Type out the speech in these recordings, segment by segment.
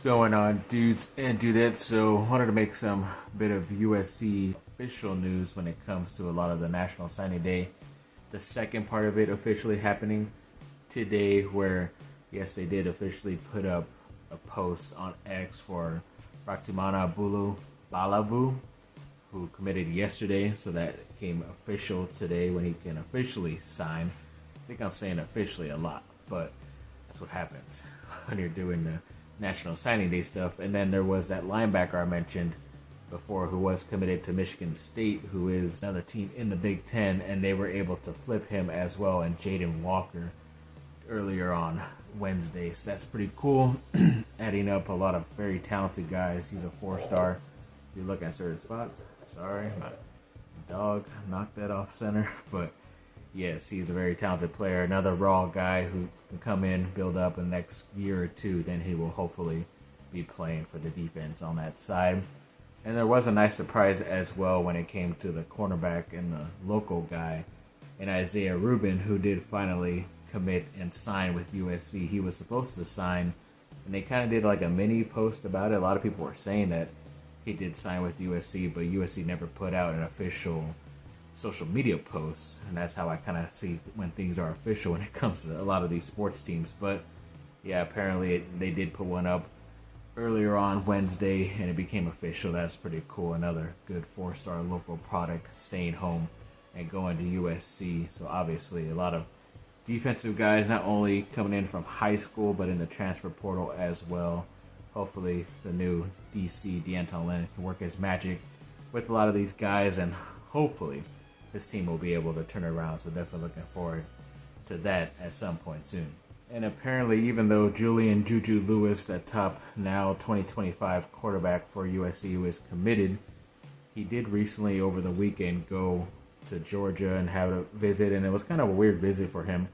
What's going on, dudes and dudettes? So, wanted to make some bit of USC official news when it comes to a lot of the National Signing Day. The second part of it officially happening today, where yes, they did officially put up a post on X for Ratimana Bulu Balavu, who committed yesterday. So that came official today when he can officially sign. I think I'm saying officially a lot, but that's what happens when you're doing the National Signing Day stuff. And then there was that linebacker I mentioned before who was committed to Michigan State, who is another team in the Big Ten, and they were able to flip him as well, and Jayden Walker earlier on Wednesday. So that's pretty cool. Adding up a lot of very talented guys. He's a 4-star. If you look at certain spots, sorry, my dog knocked that off center, but yes, he's a very talented player. Another raw guy who can come in, build up in the next year or two. Then he will hopefully be playing for the defense on that side. And there was a nice surprise as well when it came to the cornerback and the local guy in Isaiah Rubin, who did finally commit and sign with USC. He was supposed to sign, and they kind of did like a mini post about it. A lot of people were saying that he did sign with USC, but USC never put out an official social media posts, and that's how I kind of see when things are official when it comes to a lot of these sports teams. But yeah, apparently they did put one up earlier on Wednesday, and it became official. That's pretty cool. Another good 4-star local product staying home and going to USC. So obviously a lot of defensive guys not only coming in from high school, but in the transfer portal as well. Hopefully the new DC, D'Anton Lynn, can work his magic with a lot of these guys, and hopefully this team will be able to turn around. So definitely looking forward to that at some point soon. And apparently, even though Julian Juju Lewis, that top now 2025 quarterback for USC, was committed, he did recently over the weekend go to Georgia and have a visit, and it was kind of a weird visit for him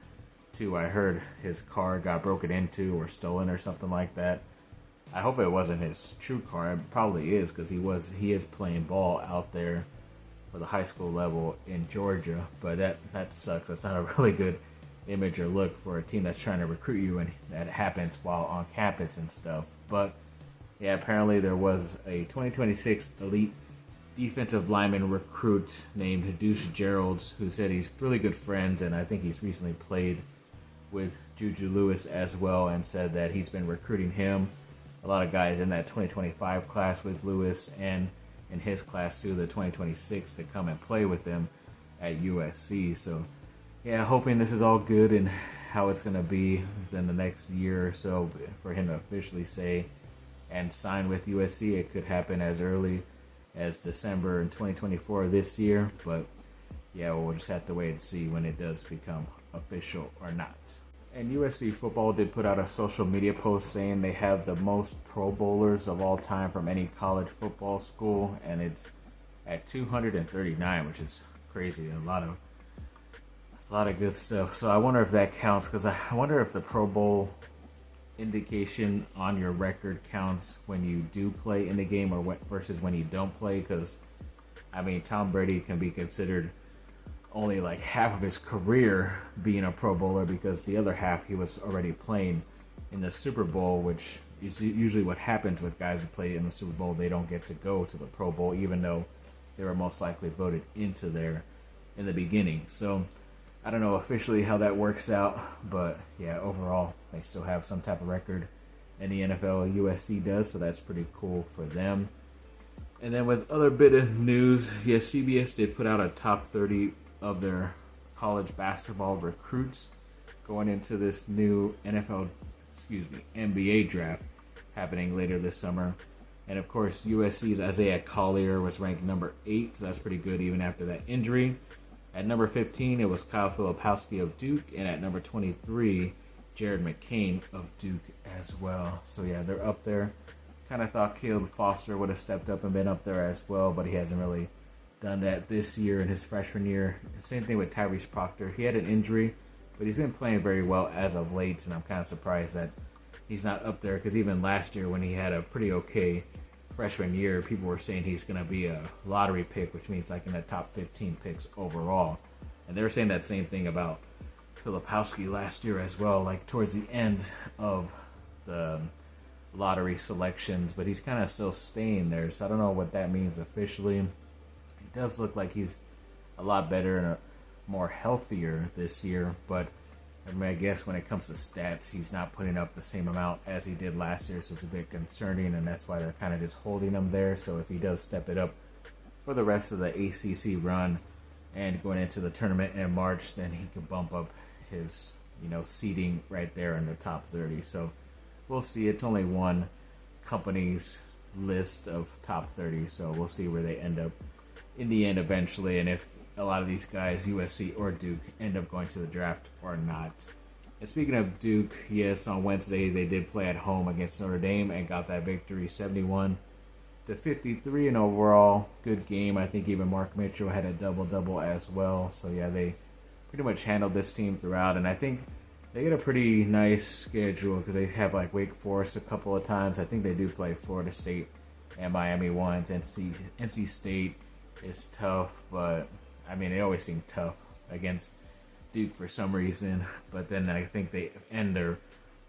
too. I heard his car got broken into or stolen or something like that. I hope it wasn't his true car. It probably is, because he is playing ball out there for the high school level in Georgia. But that sucks. That's not a really good image or look for a team that's trying to recruit you, and that happens while on campus and stuff. But yeah, apparently there was a 2026 elite defensive lineman recruit named Deuce Geralds, who said he's really good friends, and I think he's recently played with Juju Lewis as well, and said that he's been recruiting him, a lot of guys in that 2025 class with Lewis, and in his class too, the 2026, to come and play with them at USC. So yeah, hoping this is all good and how it's going to be in the next year or so for him to officially say and sign with USC. It could happen as early as December in 2024 this year, but yeah, we'll just have to wait and see when it does become official or not. And USC football did put out a social media post saying they have the most Pro Bowlers of all time from any college football school, and it's at 239, which is crazy. A lot of good stuff. So I wonder if that counts, because I wonder if the Pro Bowl indication on your record counts when you do play in the game or versus when you don't play. Because I mean, Tom Brady can be considered only like half of his career being a Pro Bowler, because the other half he was already playing in the Super Bowl, which is usually what happens with guys who play in the Super Bowl. They don't get to go to the Pro Bowl, even though they were most likely voted into there in the beginning. So I don't know officially how that works out, but yeah, overall they still have some type of record in the NFL. USC does, so that's pretty cool for them. And then with other bit of news, yes, CBS did put out a top 30 of their college basketball recruits going into this new NBA draft happening later this summer. And of course, USC's Isaiah Collier was ranked number 8, so that's pretty good even after that injury. At number 15, it was Kyle Filipowski of Duke, and at number 23, Jared McCain of Duke as well. So yeah, they're up there. Kind of thought Caleb Foster would have stepped up and been up there as well, but he hasn't really done that this year in his freshman year. Same thing with Tyrese Proctor. He had an injury, but he's been playing very well as of late, and I'm kind of surprised that he's not up there, because even last year when he had a pretty okay freshman year, people were saying he's going to be a lottery pick, which means like in the top 15 picks overall. And they were saying that same thing about Filipowski last year as well, like towards the end of the lottery selections, but he's kind of still staying there. So I don't know what that means officially. It does look like he's a lot better and more healthier this year, but I mean, I guess when it comes to stats, he's not putting up the same amount as he did last year, so it's a bit concerning, and that's why they're kind of just holding him there. So if he does step it up for the rest of the ACC run and going into the tournament in March, then he can bump up his, seeding right there in the top 30. So we'll see. It's only one company's list of top 30, so we'll see where they end up in the end eventually, and if a lot of these guys, USC or Duke, end up going to the draft or not. And speaking of Duke, yes, on Wednesday they did play at home against Notre Dame and got that victory, 71-53 in overall. Good game. I think even Mark Mitchell had a double-double as well. So yeah, they pretty much handled this team throughout, and I think they get a pretty nice schedule because they have like Wake Forest a couple of times. I think they do play Florida State and Miami once. NC State is tough, but I mean, they always seem tough against Duke for some reason, but then I think they end their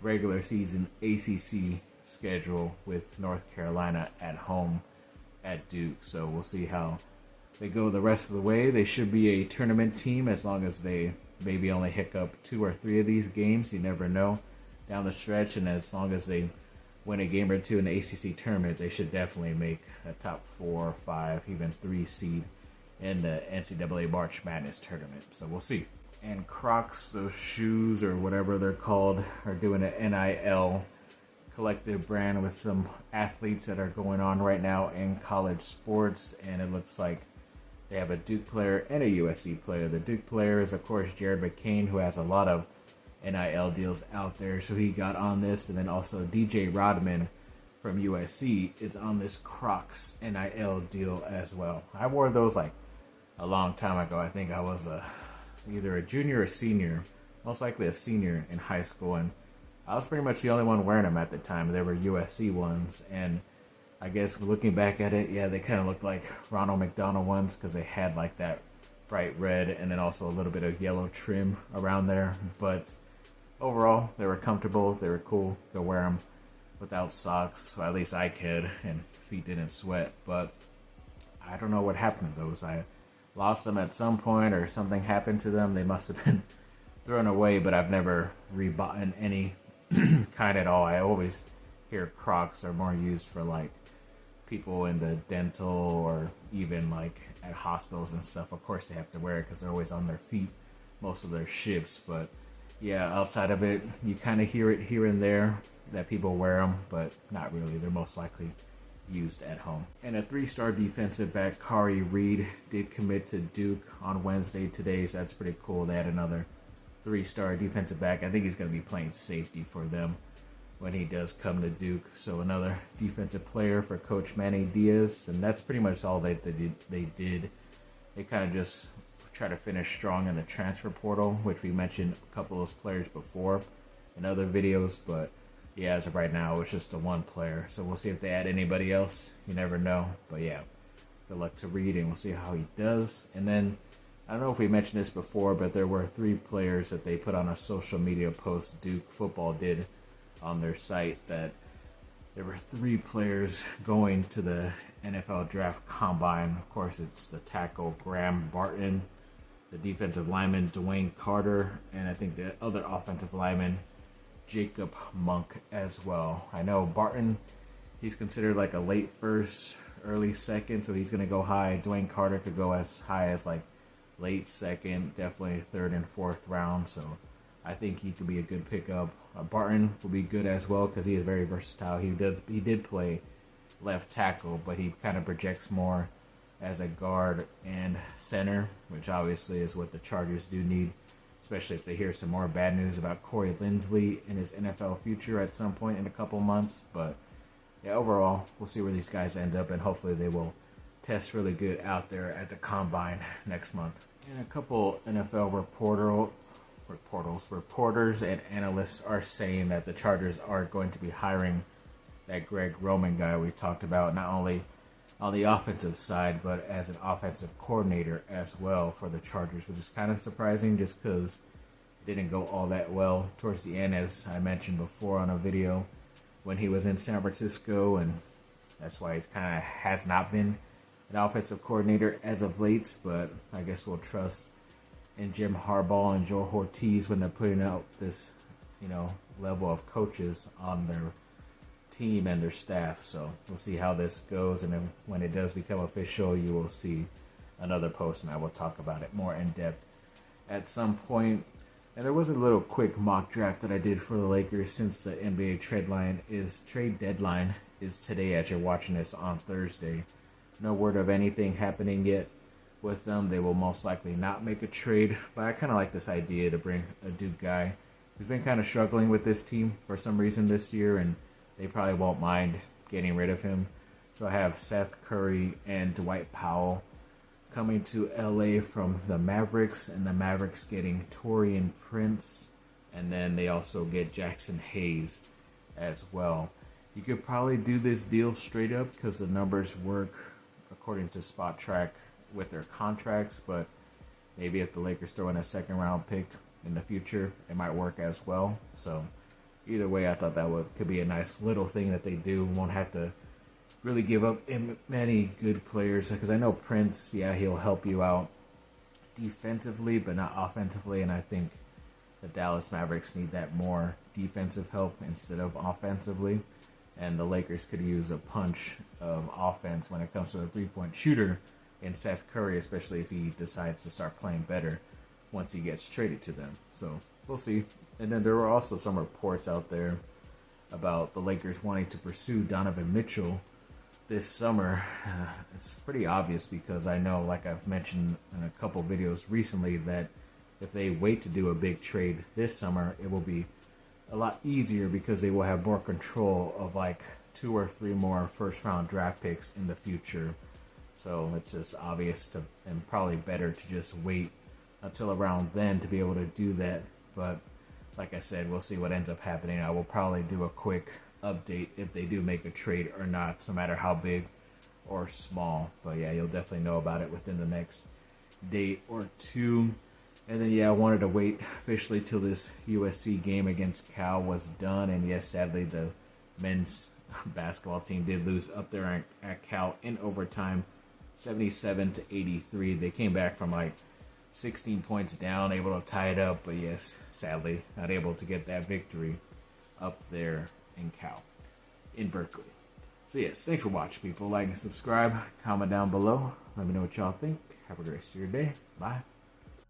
regular season ACC schedule with North Carolina at home at Duke, so we'll see how they go the rest of the way. They should be a tournament team as long as they maybe only hiccup 2 or 3 of these games. You never know down the stretch, and as long as they win a game or 2 in the ACC tournament, they should definitely make a top 4, 5, even 3 seed in the NCAA March Madness tournament. So we'll see. And Crocs, those shoes or whatever they're called, are doing an NIL collective brand with some athletes that are going on right now in college sports. And it looks like they have a Duke player and a USC player. The Duke player is, of course, Jared McCain, who has a lot of NIL deals out there. So he got on this. And then also DJ Rodman from USC is on this Crocs NIL deal as well. I wore those like a long time ago. I think I was either a junior or senior, most likely a senior in high school, and I was pretty much the only one wearing them at the time. They were USC ones, and I guess looking back at it, yeah, they kind of looked like Ronald McDonald ones because they had like that bright red and then also a little bit of yellow trim around there. But overall, they were comfortable, they were cool. Could wear them without socks, or at least I could, and feet didn't sweat. But I don't know what happened to those. I lost them at some point or something happened to them. They must have been thrown away, but I've never rebought any kind at all. I always hear Crocs are more used for like people in the dental or even like at hospitals and stuff. Of course they have to wear it because they're always on their feet most of their shifts. But yeah, outside of it, you kind of hear it here and there that people wear them, but not really. They're most likely used at home. And a 3-star defensive back, Kari Reed, did commit to Duke on Wednesday today, so that's pretty cool. They had another 3-star defensive back. I think he's going to be playing safety for them when he does come to Duke. So another defensive player for Coach Manny Diaz, and that's pretty much all they did. They kind of just try to finish strong in the transfer portal, which we mentioned a couple of those players before in other videos, but yeah, as of right now, it's just the one player. So we'll see if they add anybody else. You never know. But yeah, good luck to Reed, and we'll see how he does. And then, I don't know if we mentioned this before, but there were 3 players that they put on a social media post Duke football did on their site, that there were 3 players going to the NFL Draft Combine. Of course, it's the tackle Graham Barton, the defensive lineman Dwayne Carter, and I think the other offensive lineman Jacob Monk as well. I know Barton, he's considered like a late first, early second, so he's going to go high. Dwayne Carter could go as high as like late second, definitely 3rd and 4th round, so I think he could be a good pickup. Barton will be good as well because he is very versatile. He did play left tackle, but he kind of projects more as a guard and center, which obviously is what the Chargers do need, especially if they hear some more bad news about Corey Linsley and his NFL future at some point in a couple months. But yeah, overall, we'll see where these guys end up, and hopefully they will test really good out there at the Combine next month. And a couple NFL reporters and analysts are saying that the Chargers are going to be hiring that Greg Roman guy we talked about, not only on the offensive side, but as an offensive coordinator as well for the Chargers, which is kind of surprising just because it didn't go all that well towards the end, as I mentioned before on a video when he was in San Francisco, and that's why he's kind of has not been an offensive coordinator as of late. But I guess we'll trust in Jim Harbaugh and Joe Ortiz when they're putting out this, level of coaches on their team and their staff. So we'll see how this goes, and then when it does become official, you will see another post, and I will talk about it more in depth at some point. And there was a little quick mock draft that I did for the Lakers since the NBA trade deadline is today as you're watching this on Thursday. No word of anything happening yet with them. They will most likely not make a trade, but I kind of like this idea to bring a Duke guy who's been kind of struggling with this team for some reason this year, and they probably won't mind getting rid of him. So I have Seth Curry and Dwight Powell coming to LA from the Mavericks, and the Mavericks getting Taurean Prince, and then they also get Jackson Hayes as well. You could probably do this deal straight up because the numbers work according to Spot Track with their contracts, but maybe if the Lakers throw in a second round pick in the future, it might work as well. So either way, I thought that could be a nice little thing that they do. Won't have to really give up many good players, because I know Prince, he'll help you out defensively, but not offensively, and I think the Dallas Mavericks need that more defensive help instead of offensively, and the Lakers could use a punch of offense when it comes to the three-point shooter in Seth Curry, especially if he decides to start playing better once he gets traded to them. So we'll see. And then there were also some reports out there about the Lakers wanting to pursue Donovan Mitchell this summer. It's pretty obvious because I know, like I've mentioned in a couple videos recently, that if they wait to do a big trade this summer, it will be a lot easier because they will have more control of like 2 or 3 more first round draft picks in the future. So it's just obvious and probably better to just wait until around then to be able to do that. But like I said, we'll see what ends up happening. I will probably do a quick update if they do make a trade or not, no matter how big or small. But yeah, you'll definitely know about it within the next day or two. And then I wanted to wait officially till this USC game against Cal was done. And yes, sadly, the men's basketball team did lose up there at Cal in overtime, 77-83. They came back from like 16 points down, able to tie it up, but yes, sadly, not able to get that victory up there in Cal, in Berkeley. So yes, thanks for watching, people. Like and subscribe, comment down below. Let me know what y'all think. Have a great rest of your day. Bye.